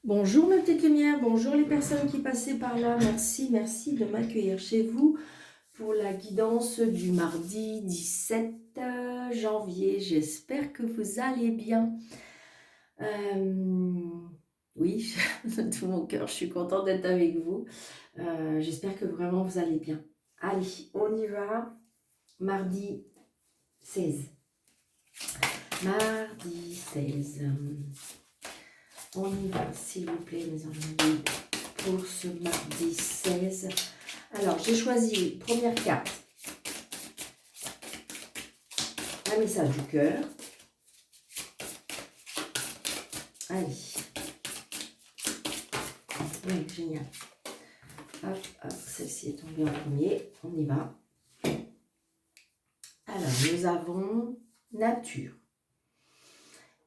Bonjour mes petites lumières, bonjour les personnes qui passaient par là. Merci de m'accueillir chez vous pour la guidance du mardi 17 janvier. J'espère que vous allez bien. Oui, de tout mon cœur, je suis contente d'être avec vous. J'espère que vraiment vous allez bien. Allez, on y va. Mardi 16. Mardi 16. On y va, s'il vous plaît, mes amis, pour ce mardi 16. Alors, j'ai choisi, première carte, un message du cœur. Allez. Oui, génial. Hop, hop, celle-ci est tombée en premier. On y va. Alors, nous avons nature.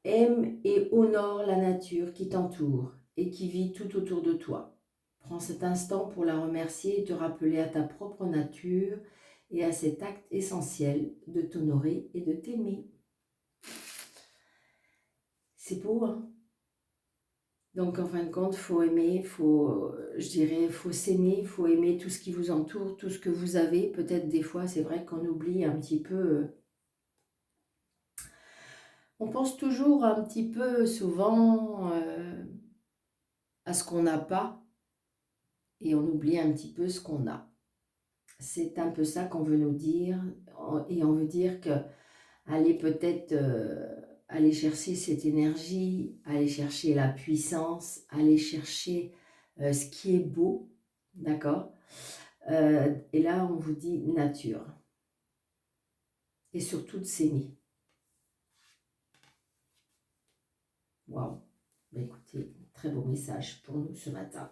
Aime et honore la nature qui t'entoure et qui vit tout autour de toi. Prends cet instant pour la remercier et te rappeler à ta propre nature et à cet acte essentiel de t'honorer et de t'aimer. C'est beau, hein? Donc, en fin de compte, il faut aimer, je dirais, faut s'aimer, il faut aimer tout ce qui vous entoure, tout ce que vous avez. Peut-être des fois, c'est vrai qu'on oublie un petit peu. On pense toujours un petit peu, souvent, à ce qu'on n'a pas et on oublie un petit peu ce qu'on a. C'est un peu ça qu'on veut nous dire et on veut dire que aller peut-être aller chercher cette énergie, aller chercher la puissance, aller chercher ce qui est beau, d'accord. Et là, on vous dit nature. Et surtout de s'aimer. Waouh. Ben écoutez, très beau message pour nous ce matin.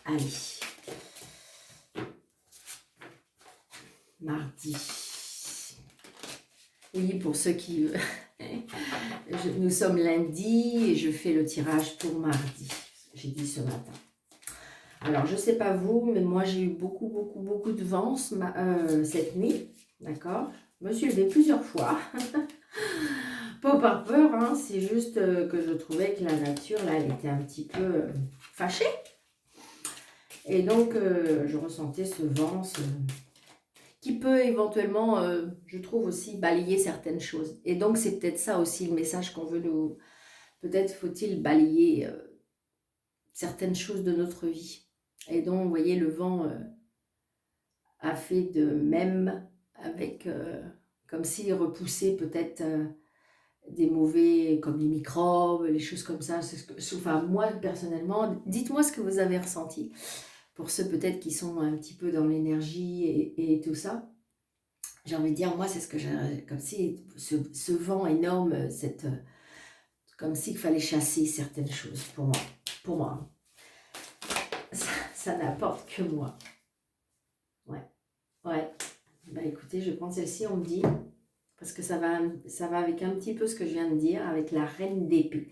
Allez. Mardi. Oui, pour ceux qui... nous sommes lundi et je fais le tirage pour mardi. J'ai dit ce matin. Alors, je ne sais pas vous, mais moi, j'ai eu beaucoup de vent cette nuit. D'accord? Je me suis levée plusieurs fois. Pas par peur, hein, c'est juste que je trouvais que la nature, là, elle était un petit peu fâchée. Et donc, je ressentais ce vent qui peut éventuellement, je trouve aussi, balayer certaines choses. Et donc, c'est peut-être ça aussi le message qu'on veut nous... Peut-être faut-il balayer certaines choses de notre vie. Et donc, vous voyez, le vent a fait de même avec, comme s'il repoussait peut-être des mauvais, comme les microbes, les choses comme ça. Enfin, moi, personnellement, dites-moi ce que vous avez ressenti. Pour ceux peut-être qui sont un petit peu dans l'énergie et tout ça. J'ai envie de dire, moi, c'est ce que j'ai, comme si ce vent énorme, comme s'il fallait chasser certaines choses pour moi. Pour moi. Ça n'apporte que moi. Ouais. Ouais. Bah écoutez, je prends celle-ci, on me dit, parce que ça va avec un petit peu ce que je viens de dire, avec la reine d'épée.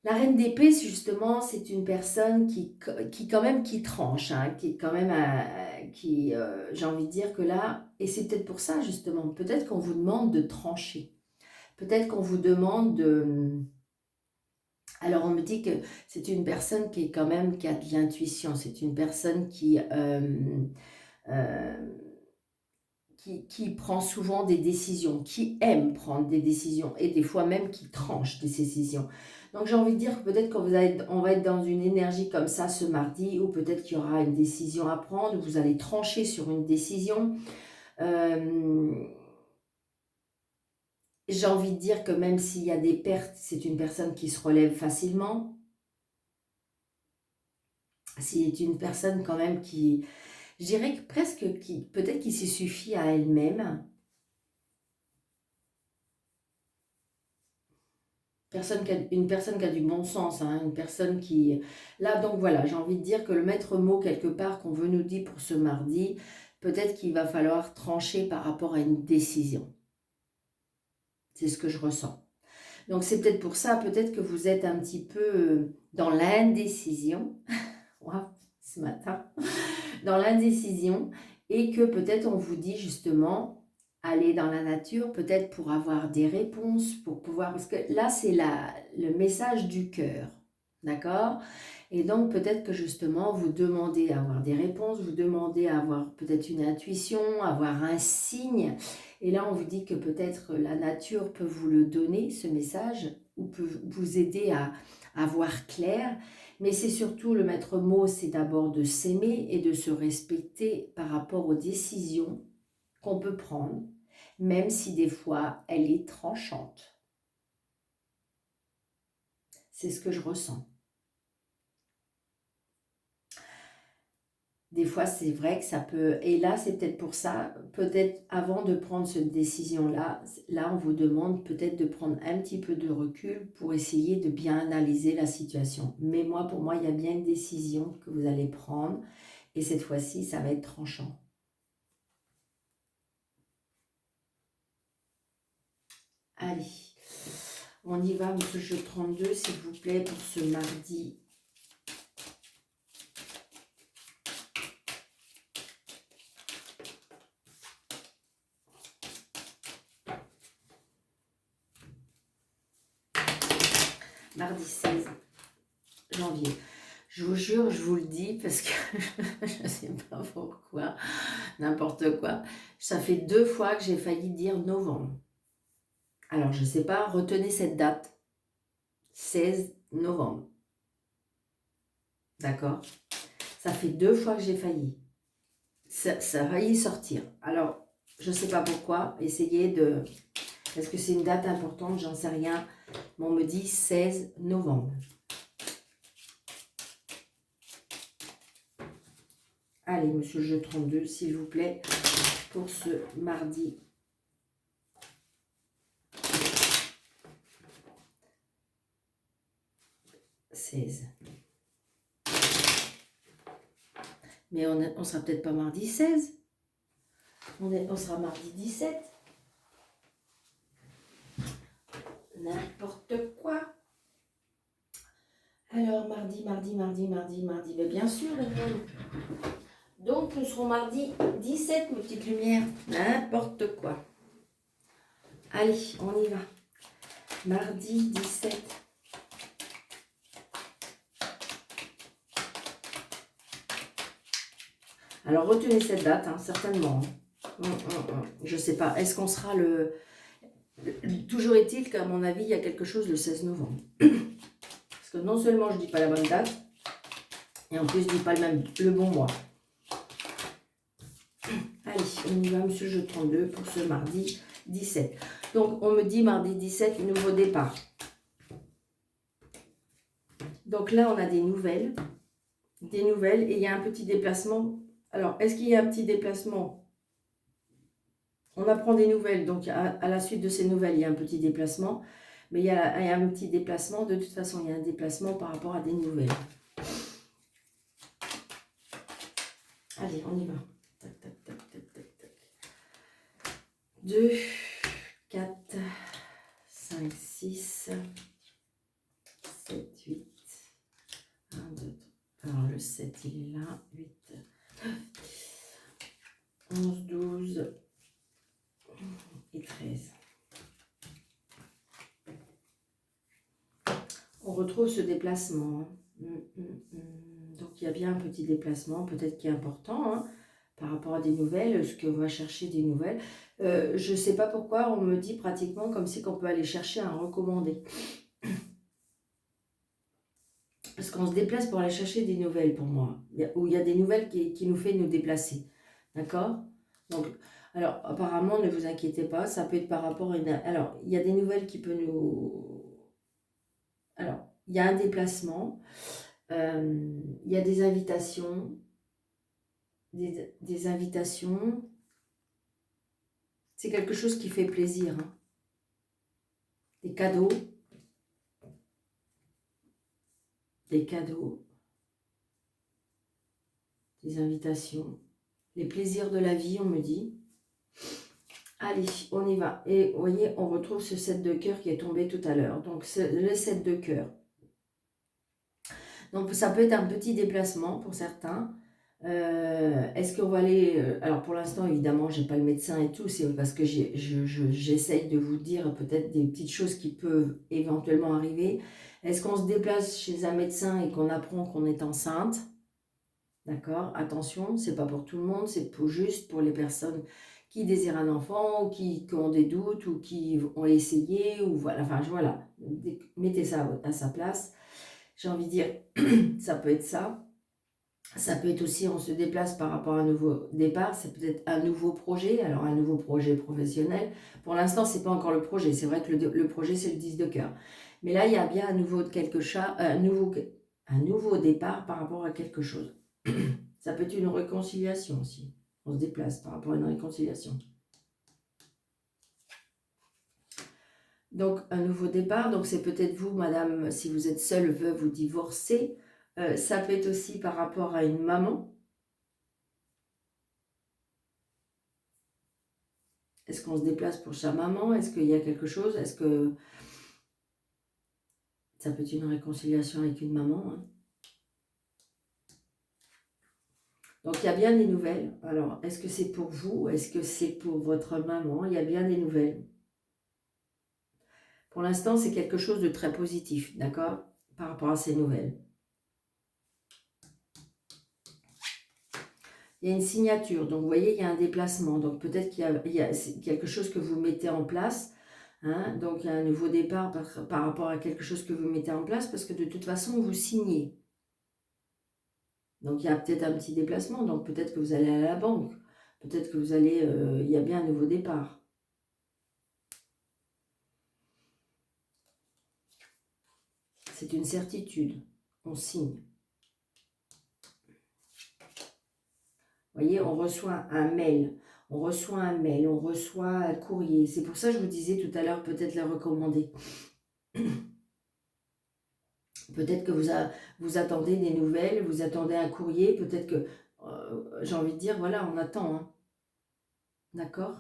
La reine d'épée, justement, c'est une personne qui quand même, qui tranche, hein, qui quand même, j'ai envie de dire que là, et c'est peut-être pour ça, justement, peut-être qu'on vous demande de trancher. Peut-être qu'on vous demande de... Alors, on me dit que c'est une personne qui est quand même, qui a de l'intuition. C'est une personne euh, qui prend souvent des décisions, qui aime prendre des décisions et des fois même qui tranche des décisions. Donc j'ai envie de dire que peut-être qu'on va être dans une énergie comme ça ce mardi, ou peut-être qu'il y aura une décision à prendre, vous allez trancher sur une décision. J'ai envie de dire que même s'il y a des pertes, c'est une personne qui se relève facilement. C'est une personne quand même qui, je dirais que presque, qui peut-être qui se suffit à elle-même. Une personne qui a du bon sens, hein, une personne qui... Là, donc voilà, j'ai envie de dire que le maître mot quelque part qu'on veut nous dire pour ce mardi, peut-être qu'il va falloir trancher par rapport à une décision. C'est ce que je ressens. Donc c'est peut-être pour ça, peut-être que vous êtes un petit peu dans l'indécision, wow, ce matin, dans l'indécision, et que peut-être on vous dit justement... aller dans la nature, peut-être pour avoir des réponses, pour pouvoir... Parce que là, c'est le message du cœur. D'accord? Et donc, peut-être que justement, vous demandez à avoir des réponses, vous demandez à avoir peut-être une intuition, avoir un signe. Et là, on vous dit que peut-être la nature peut vous le donner, ce message, ou peut vous aider à voir clair. Mais c'est surtout, le maître mot, c'est d'abord de s'aimer et de se respecter par rapport aux décisions qu'on peut prendre, même si des fois, elle est tranchante. C'est ce que je ressens. Des fois, c'est vrai que ça peut... Et là, c'est peut-être pour ça, peut-être avant de prendre cette décision-là, là, on vous demande peut-être de prendre un petit peu de recul pour essayer de bien analyser la situation. Mais moi, pour moi, il y a bien une décision que vous allez prendre. Et cette fois-ci, ça va être tranchant. Allez, on y va, monsieur jeu 32, s'il vous plaît, pour ce mardi. Mardi 16 janvier. Je vous jure, je vous le dis parce que je ne sais pas pourquoi, n'importe quoi. Ça fait 2 fois que j'ai failli dire novembre. Alors, je ne sais pas, retenez cette date. 16 novembre. D'accord? Ça fait 2 fois que j'ai failli. Ça a failli sortir. Alors, je ne sais pas pourquoi. Essayez de... Est-ce que c'est une date importante? J'en sais rien. Mais on me dit 16 novembre. Allez, monsieur jeu 32, s'il vous plaît, pour ce mardi 16. Mais on sera peut-être pas mardi 16. On sera mardi 17. N'importe quoi. Alors, mardi. Mais bien sûr, donc, nous serons mardi 17, mes petites lumières. N'importe quoi. Allez, on y va. Mardi 17. Alors, retenez cette date, hein, certainement. Je ne sais pas. Est-ce qu'on sera le... Toujours est-il qu'à mon avis, il y a quelque chose le 16 novembre. Parce que non seulement je ne dis pas la bonne date, et en plus, je ne dis pas le bon mois. Allez, on y va, monsieur jeu 32, pour ce mardi 17. Donc, on me dit mardi 17, nouveau départ. Donc là, on a des nouvelles, et il y a un petit déplacement. Alors, est-ce qu'il y a un petit déplacement? On apprend des nouvelles, donc à la suite de ces nouvelles, il y a un petit déplacement. Mais il y a un petit déplacement, de toute façon, il y a un déplacement par rapport à des nouvelles. Allez, on y va. Tac, tac, tac, tac, tac, tac. 2, 4, 5, 6, 7, 8. 1, 2, 3. Alors, le 7, il est là. 8, 11, 12 et 13. On retrouve ce déplacement. Donc, il y a bien un petit déplacement, peut-être qui est important, hein, par rapport à des nouvelles, ce qu'on va chercher des nouvelles. Je ne sais pas pourquoi, on me dit pratiquement comme si on peut aller chercher un recommandé. Parce qu'on se déplace pour aller chercher des nouvelles, pour moi. Où il y a des nouvelles qui nous fait nous déplacer. D'accord? Donc, alors, apparemment, ne vous inquiétez pas, ça peut être par rapport à une... Alors, il y a des nouvelles qui peuvent nous... Alors, il y a un déplacement, il y a des invitations, des invitations. C'est quelque chose qui fait plaisir, hein. Des cadeaux, des invitations, les plaisirs de la vie, on me dit. Allez, on y va. Et vous voyez, on retrouve ce 7 de cœur qui est tombé tout à l'heure. Donc, le 7 de cœur. Donc, ça peut être un petit déplacement pour certains. Est-ce qu'on va aller... alors pour l'instant, évidemment, j'ai pas le médecin et tout, c'est parce que j'essaye de vous dire peut-être des petites choses qui peuvent éventuellement arriver. Est-ce qu'on se déplace chez un médecin et qu'on apprend qu'on est enceinte? D'accord? Attention, c'est pas pour tout le monde, c'est juste pour les personnes qui désirent un enfant, ou qui ont des doutes, ou qui ont essayé, ou voilà, enfin voilà, mettez ça à sa place. J'ai envie de dire, ça peut être ça. Ça peut être aussi, on se déplace par rapport à un nouveau départ, c'est peut-être un nouveau projet, alors un nouveau projet professionnel. Pour l'instant, c'est pas encore le projet, c'est vrai que le projet, c'est le 10 de cœur. Mais là, il y a bien un nouveau, un nouveau départ par rapport à quelque chose. Ça peut être une réconciliation aussi. On se déplace par rapport à une réconciliation. Donc, un nouveau départ. Donc, c'est peut-être vous, madame, si vous êtes seule, veuve ou divorcée. Ça peut être aussi par rapport à une maman. Est-ce qu'on se déplace pour sa maman? Est-ce qu'il y a quelque chose? Est-ce que ça peut être une réconciliation avec une maman, hein? Donc, il y a bien des nouvelles. Alors, est-ce que c'est pour vous? Est-ce que c'est pour votre maman? Il y a bien des nouvelles. Pour l'instant, c'est quelque chose de très positif, d'accord? Par rapport à ces nouvelles. Il y a une signature, donc vous voyez, il y a un déplacement. Donc, peut-être qu'il y a quelque chose que vous mettez en place. Hein? Donc, il y a un nouveau départ par rapport à quelque chose que vous mettez en place, parce que de toute façon, vous signez. Donc, il y a peut-être un petit déplacement. Donc, peut-être que vous allez à la banque. Peut-être que vous allez... il y a bien un nouveau départ. C'est une certitude. On signe. Vous voyez, on reçoit un mail. On reçoit un mail. On reçoit un courrier. C'est pour ça que je vous disais tout à l'heure, peut-être le recommander. Peut-être que vous attendez des nouvelles. Vous attendez un courrier. Peut-être que... j'ai envie de dire, voilà, on attend. Hein. D'accord ?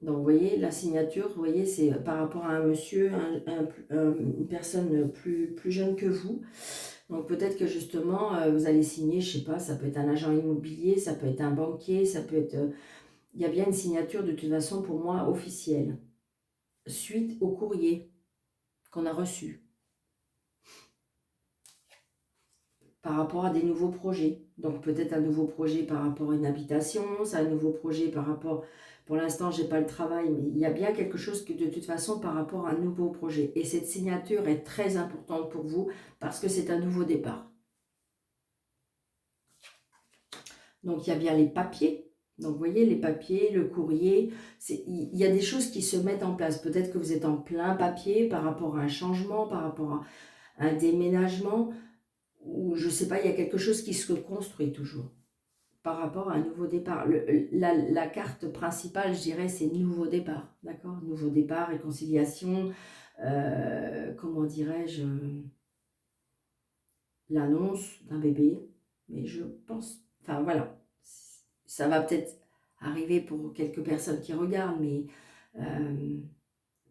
Donc, vous voyez, la signature, vous voyez, c'est par rapport à un monsieur, une personne plus jeune que vous. Donc, peut-être que justement, vous allez signer, je ne sais pas, ça peut être un agent immobilier, ça peut être un banquier, ça peut être... il y a bien une signature, de toute façon, pour moi, officielle. Suite au courrier qu'on a reçu. Par rapport à des nouveaux projets. Donc, peut-être un nouveau projet par rapport à une habitation, c'est un nouveau projet par rapport... Pour l'instant, je n'ai pas le travail, mais il y a bien quelque chose que de toute façon par rapport à un nouveau projet. Et cette signature est très importante pour vous parce que c'est un nouveau départ. Donc, il y a bien les papiers. Donc, vous voyez, les papiers, le courrier, il y a des choses qui se mettent en place. Peut-être que vous êtes en plein papier par rapport à un changement, par rapport à un déménagement, ou je ne sais pas, il y a quelque chose qui se construit toujours. Par rapport à un nouveau départ. La carte principale, je dirais, c'est nouveau départ, d'accord? Nouveau départ, réconciliation, comment dirais-je, l'annonce d'un bébé. Mais je pense, enfin voilà, ça va peut-être arriver pour quelques personnes qui regardent, mais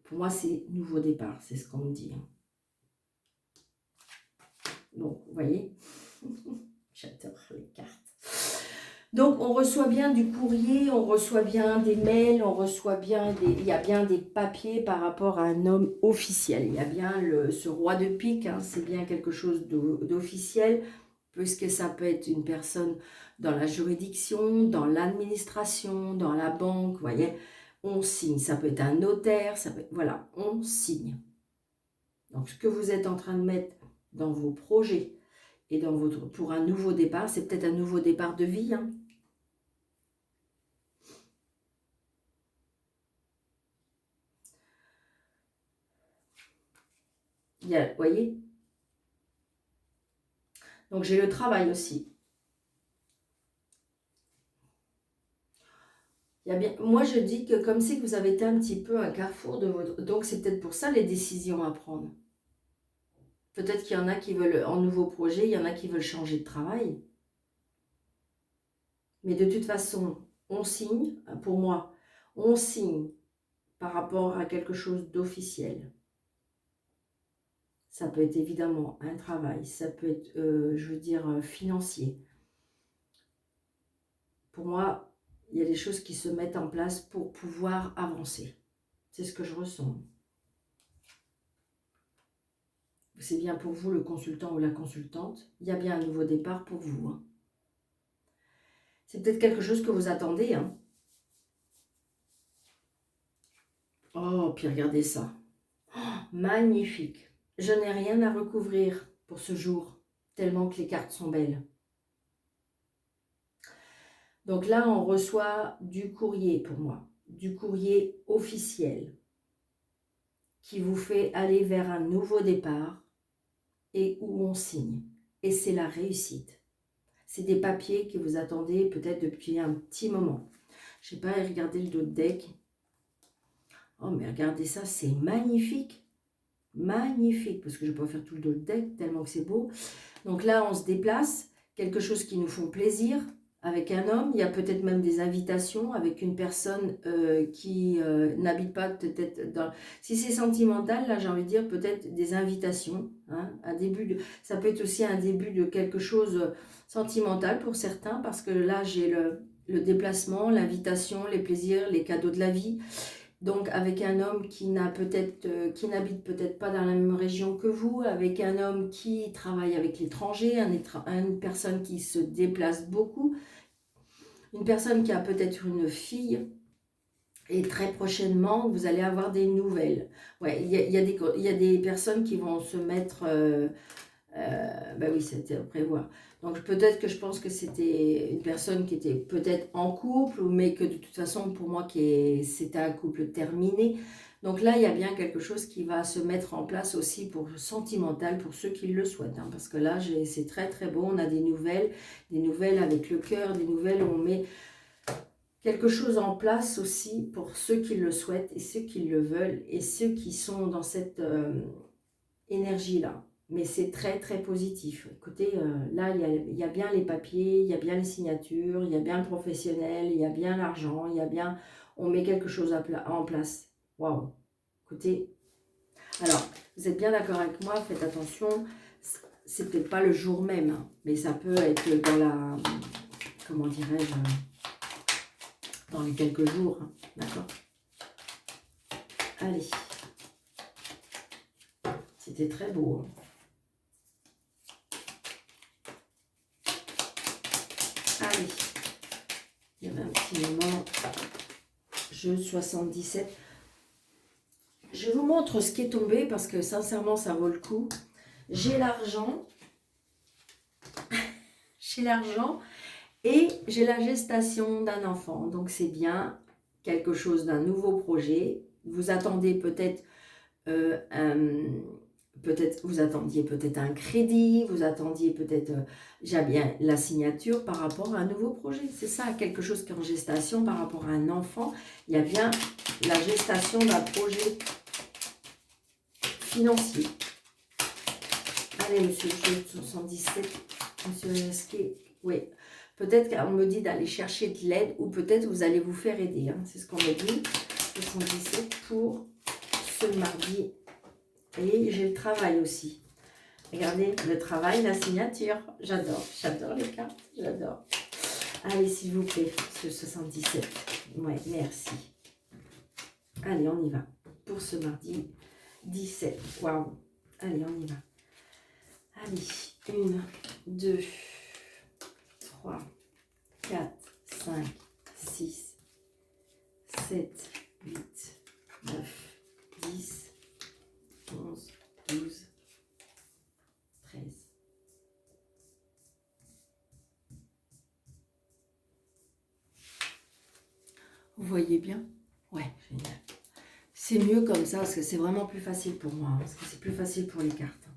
pour moi, c'est nouveau départ, c'est ce qu'on me dit. Hein. Donc, vous voyez, j'adore les cartes. Donc, on reçoit bien du courrier, on reçoit bien des mails, on reçoit bien il y a bien des papiers par rapport à un homme officiel. Il y a bien ce roi de pique, hein, c'est bien quelque chose d'officiel, puisque ça peut être une personne dans la juridiction, dans l'administration, dans la banque, vous voyez, on signe. Ça peut être un notaire, voilà, on signe. Donc, ce que vous êtes en train de mettre dans vos projets et pour un nouveau départ, c'est peut-être un nouveau départ de vie, hein. Vous voyez? Donc, j'ai le travail aussi. Il y a bien, moi, je dis que comme si vous avez été un petit peu un carrefour de votre... Donc, c'est peut-être pour ça les décisions à prendre. Peut-être qu'il y en a qui veulent, en nouveau projet, il y en a qui veulent changer de travail. Mais de toute façon, on signe, pour moi, on signe par rapport à quelque chose d'officiel. Ça peut être évidemment un travail, ça peut être, je veux dire, financier. Pour moi, il y a des choses qui se mettent en place pour pouvoir avancer. C'est ce que je ressens. C'est bien pour vous, le consultant ou la consultante. Il y a bien un nouveau départ pour vous. Hein. C'est peut-être quelque chose que vous attendez. Hein. Oh, puis regardez ça. Oh, magnifique. Je n'ai rien à recouvrir pour ce jour, tellement que les cartes sont belles. Donc là, on reçoit du courrier pour moi, du courrier officiel qui vous fait aller vers un nouveau départ et où on signe. Et c'est la réussite. C'est des papiers que vous attendez peut-être depuis un petit moment. Je ne sais pas, regardez le dos de deck. Oh, mais regardez ça, c'est magnifique. Magnifique, parce que je ne vais pas faire tout le dos de deck tellement que c'est beau. Donc là, on se déplace, quelque chose qui nous font plaisir avec un homme. Il y a peut-être même des invitations avec une personne qui n'habite pas peut-être dans... Si c'est sentimental, là, j'ai envie de dire peut-être des invitations. Hein, un début de... Ça peut être aussi un début de quelque chose sentimental pour certains, parce que là, j'ai le déplacement, l'invitation, les plaisirs, les cadeaux de la vie. Donc avec un homme qui n'habite peut-être pas dans la même région que vous, avec un homme qui travaille avec l'étranger, une personne qui se déplace beaucoup, une personne qui a peut-être une fille, et très prochainement, vous allez avoir des nouvelles. Ouais, il y a des personnes qui vont se mettre... ben oui, c'était à prévoir. Donc peut-être que je pense que c'était une personne qui était peut-être en couple, mais que de toute façon, pour moi, c'était un couple terminé. Donc là, il y a bien quelque chose qui va se mettre en place aussi pour sentimental, pour ceux qui le souhaitent. Hein, parce que là, c'est très très beau, on a des nouvelles avec le cœur, des nouvelles où on met quelque chose en place aussi pour ceux qui le souhaitent et ceux qui le veulent et ceux qui sont dans cette énergie-là. Mais c'est très très positif. Écoutez, là il y a bien les papiers, il y a bien les signatures, il y a bien le professionnel, il y a bien l'argent, il y a bien... On met quelque chose en place. Waouh. Écoutez, alors, vous êtes bien d'accord avec moi, faites attention, c'est peut-être pas le jour même, hein, mais ça peut être dans la... Comment dirais-je, dans les quelques jours, hein, d'accord? Allez. C'était très beau. Hein. Allez. Il y avait un petit moment. Jeu 77. Je vous montre ce qui est tombé parce que sincèrement, ça vaut le coup. J'ai l'argent. J'ai l'argent. Et j'ai la gestation d'un enfant. Donc c'est bien quelque chose d'un nouveau projet. Vous attendez peut-être vous attendiez peut-être un crédit, vous attendiez peut-être, j'ai bien la signature par rapport à un nouveau projet. C'est ça, quelque chose qui est en gestation par rapport à un enfant. Il y a bien la gestation d'un projet financier. Allez, monsieur 77, monsieur Lesquet, oui. Peut-être qu'on me dit d'aller chercher de l'aide ou peut-être vous allez vous faire aider. Hein. C'est ce qu'on me dit. 77 pour ce mardi. Et j'ai le travail aussi. Regardez, le travail, la signature. J'adore les cartes, j'adore. Allez, s'il vous plaît, ce 77. Ouais, merci. Allez, on y va. Pour ce mardi 17. Waouh. Allez, on y va. Allez, 1, 2, 3, 4, 5, 6, 7, 8, 9, 10, 11, 12, 13. Vous voyez bien? Ouais, génial. C'est mieux comme ça, parce que c'est vraiment plus facile pour moi, parce que c'est plus facile pour les cartes.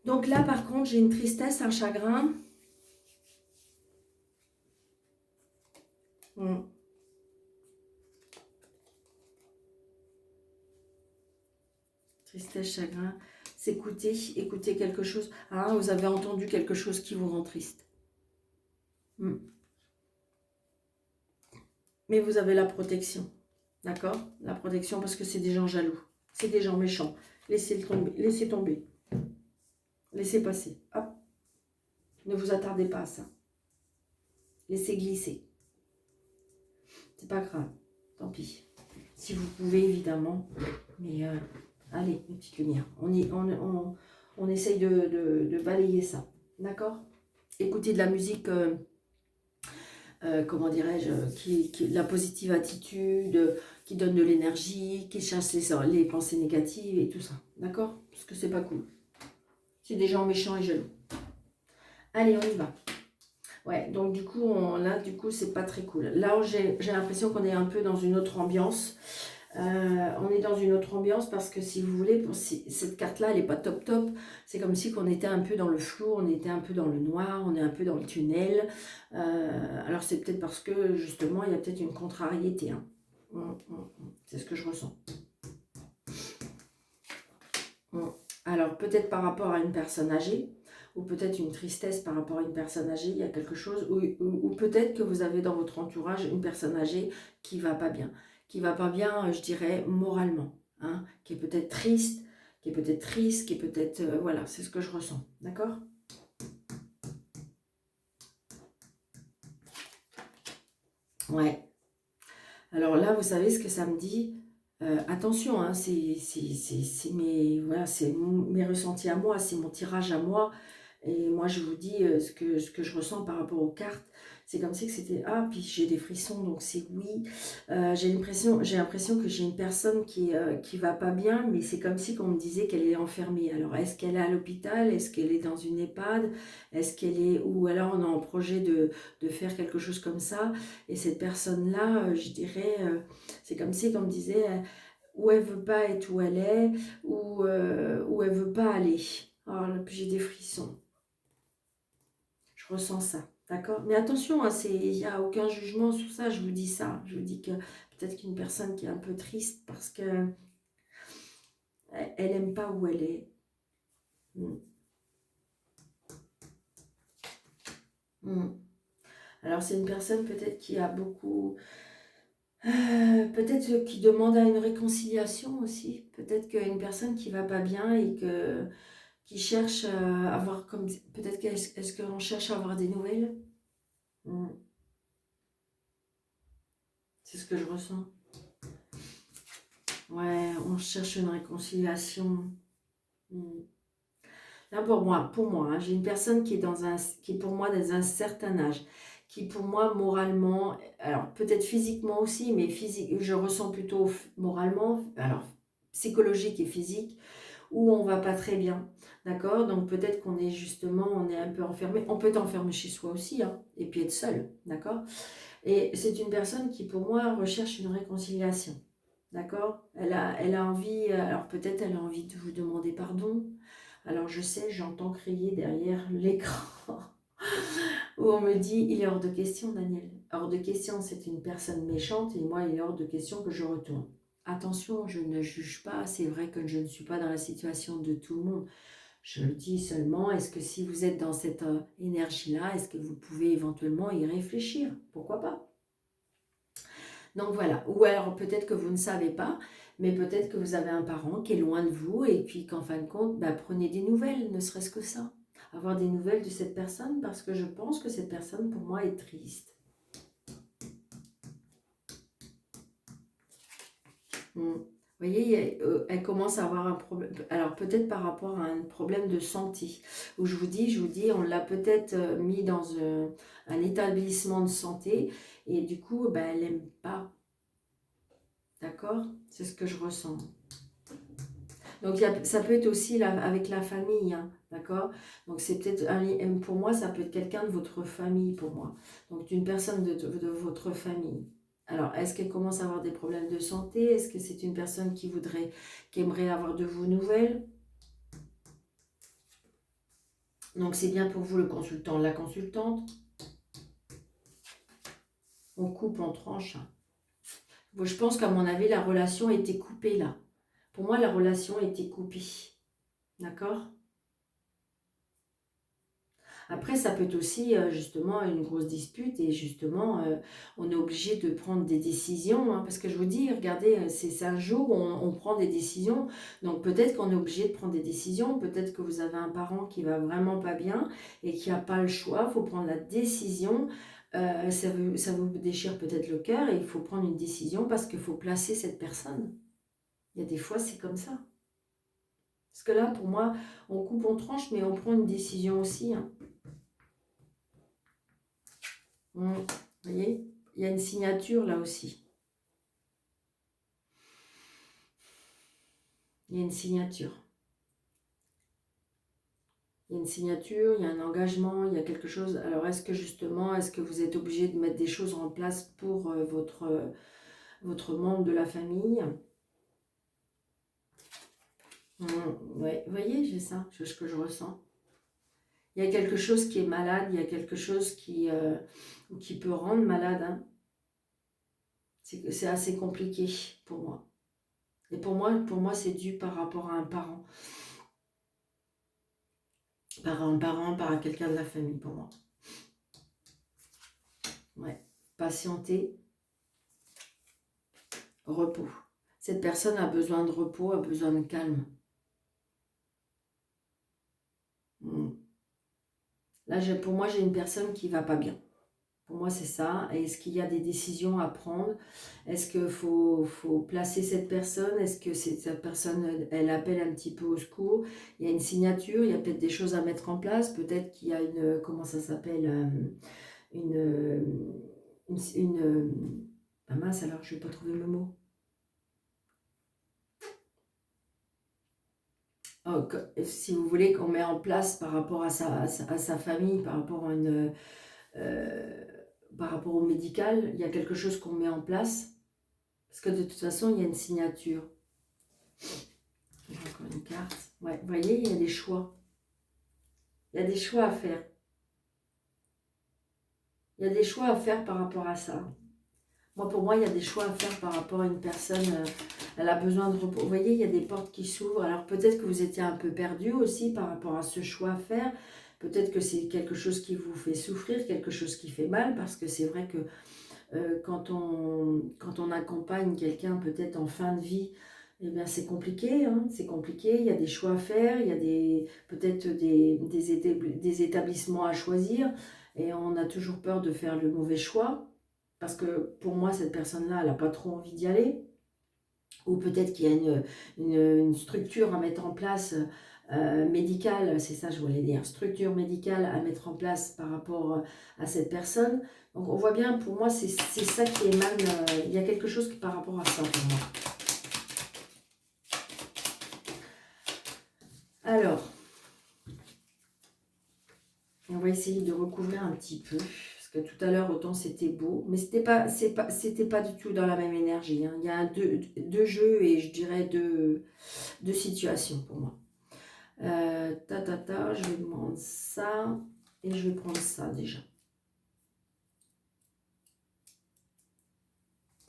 Donc là, par contre, j'ai une tristesse, un chagrin. Tristesse, chagrin, écouter quelque chose. Ah, vous avez entendu quelque chose qui vous rend triste. Mais vous avez la protection. D'accord? La protection, parce que c'est des gens jaloux. C'est des gens méchants. Laissez tomber. Laissez tomber. Laissez passer. Hop. Ne vous attardez pas à ça. Laissez glisser. C'est pas grave. Tant pis. Si vous pouvez, évidemment. Mais allez, une petite lumière. On essaye de balayer ça. D'accord? Écoutez de la musique, comment dirais-je, la positive attitude, qui donne de l'énergie, qui chasse les pensées négatives et tout ça. D'accord? Parce que c'est pas cool. C'est des gens méchants et jaloux. Allez, on y va. Ouais, donc du coup, là, du coup, c'est pas très cool. Là, j'ai l'impression qu'on est un peu dans une autre ambiance. On est dans une autre ambiance parce que si vous voulez, cette carte-là, elle n'est pas top top. C'est comme si qu'on était un peu dans le flou, on était un peu dans le noir, on est un peu dans le tunnel. Alors c'est peut-être parce que justement, il y a peut-être une contrariété. Hein. C'est ce que je ressens. Alors peut-être par rapport à une personne âgée, ou peut-être une tristesse par rapport à une personne âgée, il y a quelque chose, ou peut-être que vous avez dans votre entourage une personne âgée qui va pas bien. Qui va pas bien, je dirais, moralement. Hein, qui est peut-être triste, qui est peut-être triste, qui est peut-être... voilà, c'est ce que je ressens. D'accord? Ouais. Alors là, vous savez ce que ça me dit? Attention, hein, c'est voilà, mes ressentis à moi, c'est mon tirage à moi. Et moi, je vous dis ce que je ressens par rapport aux cartes. C'est comme si que c'était... Ah, puis j'ai des frissons, donc c'est oui. J'ai l'impression que j'ai une personne qui va pas bien, mais c'est comme si qu'on me disait qu'elle est enfermée. Alors, est-ce qu'elle est à l'hôpital? Est-ce qu'elle est dans une EHPAD? Est-ce qu'elle est... Ou alors, on est en projet de faire quelque chose comme ça. Et cette personne-là, je dirais, c'est comme si qu'on me disait où elle veut pas être où elle est, où elle veut pas aller. Oh, là, puis j'ai des frissons. Je ressens ça, d'accord? Mais attention, hein, il n'y a aucun jugement sur ça, je vous dis ça. Je vous dis que peut-être qu'une personne qui est un peu triste parce que elle n'aime pas où elle est. Mm. Mm. Alors c'est une personne peut-être qui a beaucoup... peut-être qui demande à une réconciliation aussi. Peut-être qu'une personne qui va pas bien et qui cherche à avoir comme... Peut-être est-ce qu'on cherche à avoir des nouvelles? Mm. C'est ce que je ressens. Ouais, on cherche une réconciliation. Mm. Là, pour moi, hein, j'ai une personne qui est pour moi dans un certain âge, qui pour moi moralement, alors peut-être physiquement aussi, mais physique, je ressens plutôt moralement, alors psychologique et physique, où on va pas très bien, d'accord? Donc peut-être qu'on est justement, on est un peu enfermé. On peut être enfermé chez soi aussi, hein, et puis être seul, d'accord? Et c'est une personne qui pour moi recherche une réconciliation. D'accord? Elle a envie, alors peut-être elle a envie de vous demander pardon. Alors je sais, j'entends crier derrière l'écran où on me dit, il est hors de question, Daniel. Hors de question, c'est une personne méchante et moi, il est hors de question que je retourne. Attention, je ne juge pas, c'est vrai que je ne suis pas dans la situation de tout le monde. Je le dis seulement, est-ce que si vous êtes dans cette énergie-là, est-ce que vous pouvez éventuellement y réfléchir? Pourquoi pas? Donc voilà, ou alors peut-être que vous ne savez pas, mais peut-être que vous avez un parent qui est loin de vous et puis qu'en fin de compte, bah, prenez des nouvelles, ne serait-ce que ça. Avoir des nouvelles de cette personne parce que je pense que cette personne pour moi est triste. Vous voyez, elle commence à avoir un problème, alors peut-être par rapport à un problème de santé, où je vous dis, on l'a peut-être mis dans un établissement de santé et du coup, bah, elle n'aime pas. D'accord? C'est ce que je ressens. Donc ça peut être aussi avec la famille, hein, d'accord? Donc c'est peut-être, pour moi, ça peut être quelqu'un de votre famille, pour moi. Donc d'une personne de votre famille. Alors, est-ce qu'elle commence à avoir des problèmes de santé? Est-ce que c'est une personne qui aimerait avoir de vos nouvelles? Donc c'est bien pour vous le consultant, la consultante. On coupe, on tranche. Bon, je pense qu'à mon avis, la relation a été coupée là. Pour moi, la relation a été coupée. D'accord? Après, ça peut être aussi justement une grosse dispute et justement, on est obligé de prendre des décisions. Hein, parce que je vous dis, regardez, c'est un jour où on prend des décisions. Donc peut-être qu'on est obligé de prendre des décisions. Peut-être que vous avez un parent qui va vraiment pas bien et qui n'a pas le choix. Il faut prendre la décision. Ça vous déchire peut-être le cœur et il faut prendre une décision parce qu'il faut placer cette personne. Il y a des fois, c'est comme ça. Parce que là, pour moi, on coupe, on tranche, mais on prend une décision aussi. Hein. Vous voyez, il y a une signature là aussi. Il y a une signature. Il y a une signature, il y a un engagement, il y a quelque chose. Alors, est-ce que justement, est-ce que vous êtes obligé de mettre des choses en place pour votre membre de la famille? Ouais, vous voyez, j'ai ça, c'est ce que je ressens. Il y a quelque chose qui est malade, il y a quelque chose qui peut rendre malade. Hein. C'est assez compliqué pour moi. Et pour moi c'est dû par rapport à un parent. Par un parent, par quelqu'un de la famille pour moi. Ouais. Patienter, repos. Cette personne a besoin de repos, a besoin de calme. Là, pour moi, j'ai une personne qui va pas bien. Pour moi, c'est ça. Est-ce qu'il y a des décisions à prendre? Est-ce qu'il faut placer cette personne? Est-ce que cette personne, elle appelle un petit peu au secours? Il y a une signature, il y a peut-être des choses à mettre en place. Peut-être qu'il y a une, comment ça s'appelle? Une ah mince, alors je ne vais pas trouver le mot. Oh, si vous voulez qu'on met en place par rapport à sa famille, par rapport à euh, par rapport au médical, il y a quelque chose qu'on met en place. Parce que de toute façon, il y a une signature. J'ai encore une carte. Ouais, vous voyez, il y a des choix. Il y a des choix à faire. Il y a des choix à faire par rapport à ça. Pour moi, il y a des choix à faire par rapport à une personne. Elle a besoin de repos. Vous voyez, il y a des portes qui s'ouvrent. Alors peut-être que vous étiez un peu perdu aussi par rapport à ce choix à faire. Peut-être que c'est quelque chose qui vous fait souffrir, quelque chose qui fait mal. Parce que c'est vrai que quand on accompagne quelqu'un peut-être en fin de vie, eh bien c'est compliqué, hein, c'est compliqué, il y a des choix à faire, il y a peut-être des établissements à choisir, et on a toujours peur de faire le mauvais choix, parce que pour moi, cette personne-là, elle n'a pas trop envie d'y aller, ou peut-être qu'il y a une structure à mettre en place médicale, c'est ça je voulais dire, structure médicale à mettre en place par rapport à cette personne. Donc on voit bien, pour moi, c'est ça qui est mal, il y a quelque chose par rapport à ça pour moi. Alors, on va essayer de recouvrir un petit peu, parce que tout à l'heure, autant c'était beau, mais c'était pas du tout dans la même énergie. Hein. Il y a deux jeux et je dirais deux situations pour moi. Je vais prendre ça et je vais prendre ça déjà.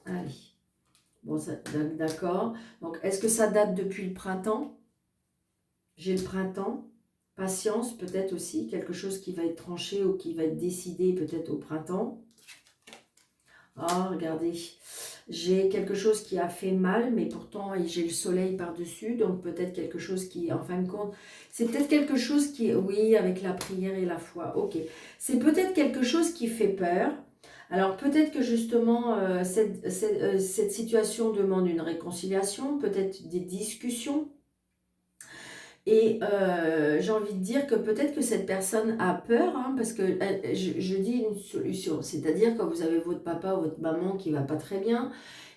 Allez. Bon, d'accord. Donc, est-ce que ça date depuis le printemps? J'ai le printemps. Patience, peut-être aussi. Quelque chose qui va être tranché ou qui va être décidé peut-être au printemps. Ah, regardez. J'ai quelque chose qui a fait mal, mais pourtant j'ai le soleil par-dessus. Donc, peut-être quelque chose qui, en fin de compte, c'est peut-être quelque chose qui... Oui, avec la prière et la foi. Ok. C'est peut-être quelque chose qui fait peur. Alors peut-être que justement cette situation demande une réconciliation, peut-être des discussions. Et j'ai envie de dire que peut-être que cette personne a peur, hein, parce que je dis une solution. C'est-à-dire que vous avez votre papa ou votre maman qui ne va pas très bien,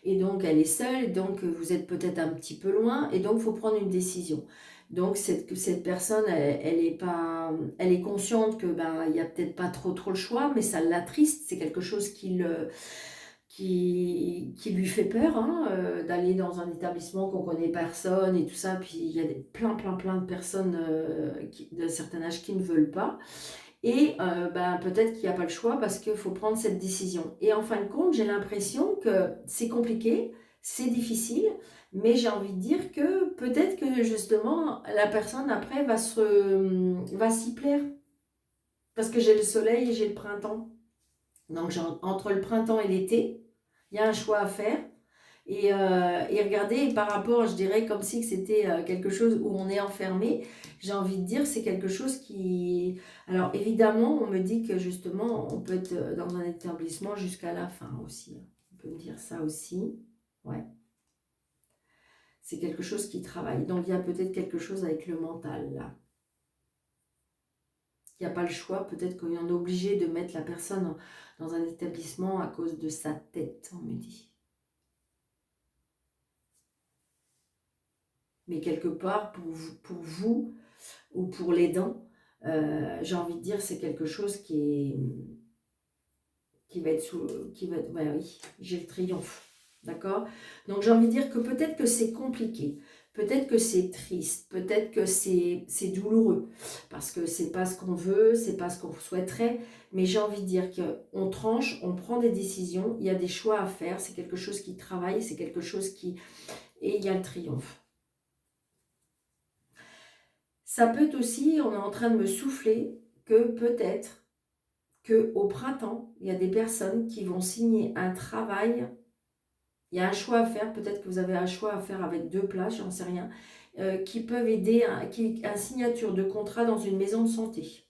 et donc elle est seule, donc vous êtes peut-être un petit peu loin, et donc il faut prendre une décision. Donc cette personne, elle est consciente que il n'y a peut-être pas trop le choix, mais ça l'attriste, c'est quelque chose qui lui fait peur, hein, d'aller dans un établissement qu'on connaît personne et tout ça, puis il y a plein de personnes d'un certain âge qui ne veulent pas, et peut-être qu'il n'y a pas le choix parce qu'il faut prendre cette décision. Et en fin de compte, j'ai l'impression que c'est compliqué, c'est difficile, mais j'ai envie de dire que peut-être que justement la personne après va s'y plaire. parce que j'ai le soleil et j'ai le printemps. Donc, entre le printemps et l'été, il y a un choix à faire. Et regardez, par rapport, je dirais, comme si c'était quelque chose où on est enfermé, j'ai envie de dire, c'est quelque chose qui... Alors, évidemment, on me dit que justement, on peut être dans un établissement jusqu'à la fin aussi. On peut me dire ça aussi. Ouais. C'est quelque chose qui travaille. Donc, il y a peut-être quelque chose avec le mental, là. Il n'y a pas le choix. Peut-être qu'on est obligé de mettre la personne dans un établissement à cause de sa tête, on me dit. Mais quelque part, pour vous ou pour l'aidant, j'ai envie de dire, c'est quelque chose qui va être ouais, oui, j'ai le triomphe, d'accord? Donc j'ai envie de dire que peut-être que c'est compliqué, peut-être que c'est triste, peut-être que c'est douloureux, parce que c'est pas ce qu'on veut, c'est pas ce qu'on souhaiterait, mais j'ai envie de dire qu'on tranche, on prend des décisions, il y a des choix à faire, c'est quelque chose qui travaille, c'est quelque chose qui... Et il y a le triomphe. Ça peut être aussi, on est en train de me souffler, que peut-être qu'au printemps, il y a des personnes qui vont signer un travail. Il y a un choix à faire, peut-être que vous avez un choix à faire avec 2 places, j'en sais rien, qui peuvent aider un signature de contrat dans une maison de santé.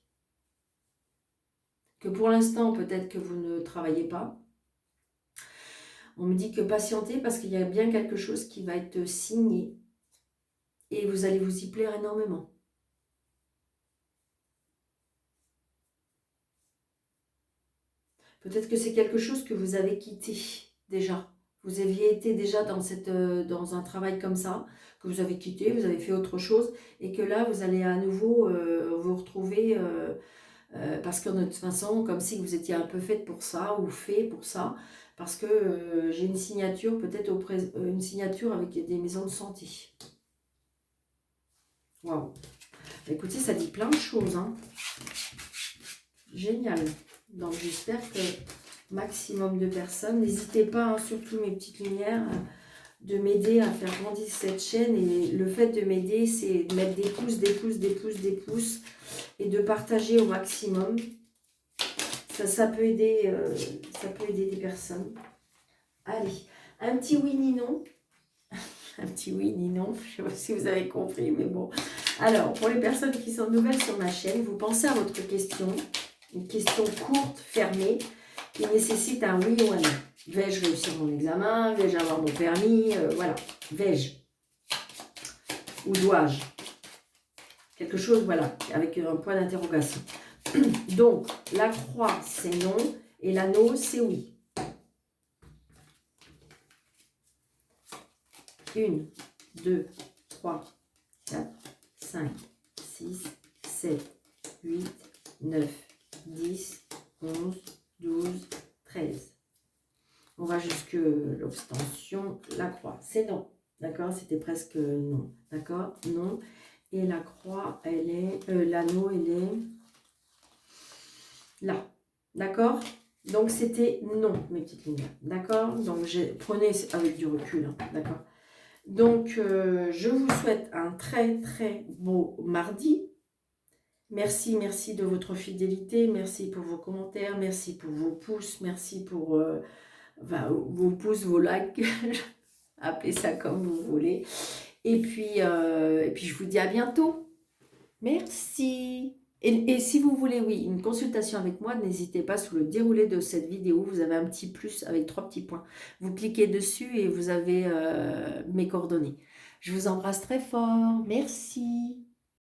Que pour l'instant, peut-être que vous ne travaillez pas. On me dit que patientez parce qu'il y a bien quelque chose qui va être signé et vous allez vous y plaire énormément. Peut-être que c'est quelque chose que vous avez quitté déjà. Vous aviez été déjà dans un travail comme ça, que vous avez quitté, vous avez fait autre chose, et que là, vous allez à nouveau vous retrouver, parce que de toute façon, comme si vous étiez un peu faite pour ça, ou fait pour ça, parce que j'ai une signature, peut-être une signature avec des maisons de santé. Waouh! Écoutez, ça dit plein de choses, hein. Génial. Donc j'espère que maximum de personnes, n'hésitez pas, hein, surtout mes petites lumières, de m'aider à faire grandir cette chaîne. Et le fait de m'aider, c'est de mettre des pouces, des pouces, des pouces, des pouces, et de partager au maximum. Ça peut aider des personnes. Allez, un petit oui ni non. Un petit oui ni non, je ne sais pas si vous avez compris, mais bon. Alors, pour les personnes qui sont nouvelles sur ma chaîne, vous pensez à votre question, une question courte, fermée, qui nécessite un oui ou un non. Vais-je réussir mon examen? Vais-je avoir mon permis? Voilà. Vais-je? Ou dois-je? Quelque chose, voilà, avec un point d'interrogation. Donc, la croix, c'est non, et l'anneau, c'est oui. 1, 2, 3, 4, 5, 6, 7, 8, 9, 10, 11, 12, 13. On va jusque l'obstention, la croix. C'est non. D'accord? C'était presque non. D'accord? Non. Et la croix, elle est... l'anneau, elle est là. D'accord? Donc, c'était non, mes petites lumières. D'accord? Donc, prenez avec du recul. Hein, d'accord? Donc, je vous souhaite un très, très beau mardi. Merci, merci de votre fidélité. Merci pour vos commentaires. Merci pour vos pouces. Merci pour vos pouces, vos likes. Appelez ça comme vous voulez. Et puis, je vous dis à bientôt. Merci. Et si vous voulez, oui, une consultation avec moi, n'hésitez pas, sous le déroulé de cette vidéo, vous avez un petit plus avec 3 petits points. Vous cliquez dessus et vous avez mes coordonnées. Je vous embrasse très fort. Merci.